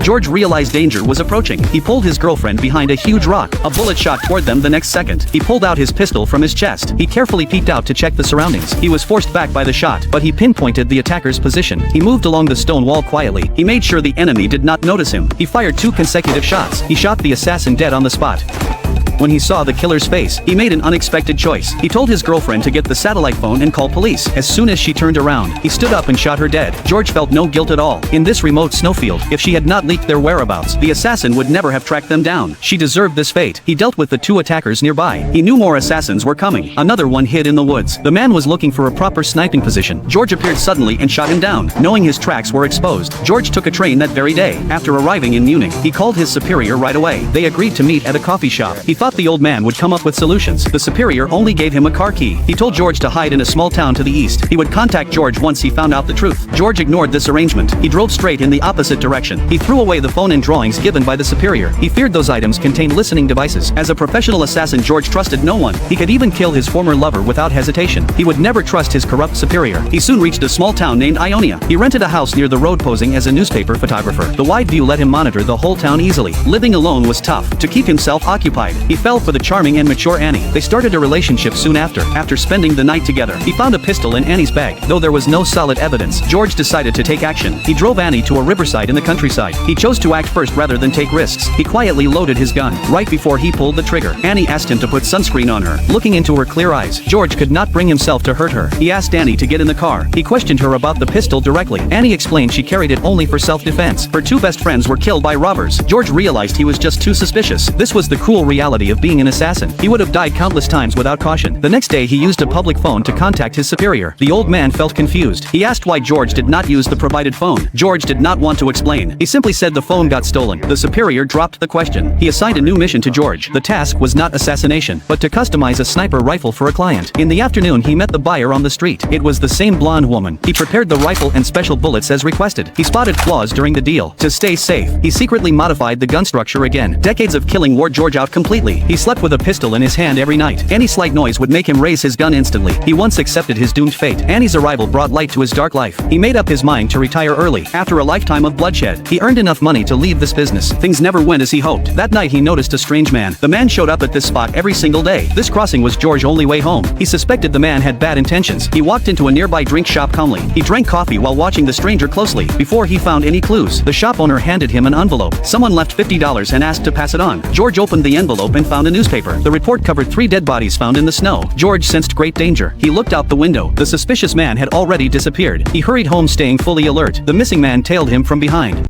George realized danger was approaching. He pulled his girlfriend behind a huge rock. A bullet shot toward them the next second. He pulled out his pistol from his chest. He carefully peeked out to check the surroundings. He was forced back by the shot, but he pinpointed the attacker's position. He moved along the stone wall quietly. He made sure the enemy did not notice him. He fired 2 consecutive shots. He shot the assassin dead on the spot. When he saw the killer's face, he made an unexpected choice. He told his girlfriend to get the satellite phone and call police. As soon as she turned around, he stood up and shot her dead. George felt no guilt at all. In this remote snowfield, if she had not leaked their whereabouts, the assassin would never have tracked them down. She deserved this fate. He dealt with the 2 attackers nearby. He knew more assassins were coming. Another one hid in the woods. The man was looking for a proper sniping position. George appeared suddenly and shot him down. Knowing his tracks were exposed, George took a train that very day. After arriving in Munich, he called his superior right away. They agreed to meet at a coffee shop. He thought the old man would come up with solutions. The superior only gave him a car key. He told George to hide in a small town to the east. He would contact George once he found out the truth. George ignored this arrangement. He drove straight in the opposite direction. He threw away the phone and drawings given by the superior. He feared those items contained listening devices. As a professional assassin, George trusted no one. He could even kill his former lover without hesitation. He would never trust his corrupt superior. He soon reached a small town named Ionia. He rented a house near the road posing as a newspaper photographer. The wide view let him monitor the whole town easily. Living alone was tough. To keep himself occupied, he fell for the charming and mature Annie. They started a relationship soon after. After spending the night together, he found a pistol in Annie's bag. Though there was no solid evidence, George decided to take action. He drove Annie to a riverside in the countryside. He chose to act first rather than take risks. He quietly loaded his gun. Right before he pulled the trigger, Annie asked him to put sunscreen on her. Looking into her clear eyes, George could not bring himself to hurt her. He asked Annie to get in the car. He questioned her about the pistol directly. Annie explained she carried it only for self-defense. Her 2 best friends were killed by robbers. George realized he was just too suspicious. This was the cruel reality of being an assassin. He would have died countless times without caution. The next day he used a public phone to contact his superior. The old man felt confused. He asked why George did not use the provided phone. George did not want to explain. He simply said the phone got stolen. The superior dropped the question. He assigned a new mission to George. The task was not assassination, but to customize a sniper rifle for a client. In the afternoon he met the buyer on the street. It was the same blonde woman. He prepared the rifle and special bullets as requested. He spotted flaws during the deal. To stay safe, he secretly modified the gun structure again. Decades of killing wore George out completely. He slept with a pistol in his hand every night. Any slight noise would make him raise his gun instantly. He once accepted his doomed fate. Annie's arrival brought light to his dark life. He made up his mind to retire early. After a lifetime of bloodshed, he earned enough money to leave this business. Things never went as he hoped. That night he noticed a strange man. The man showed up at this spot every single day. This crossing was George's only way home. He suspected the man had bad intentions. He walked into a nearby drink shop calmly. He drank coffee while watching the stranger closely. Before he found any clues, the shop owner handed him an envelope. Someone left $50 and asked to pass it on. George opened the envelope and found a newspaper. The report covered 3 dead bodies found in the snow. George sensed great danger. He looked out the window. The suspicious man had already disappeared. He hurried home staying fully alert. The missing man tailed him from behind.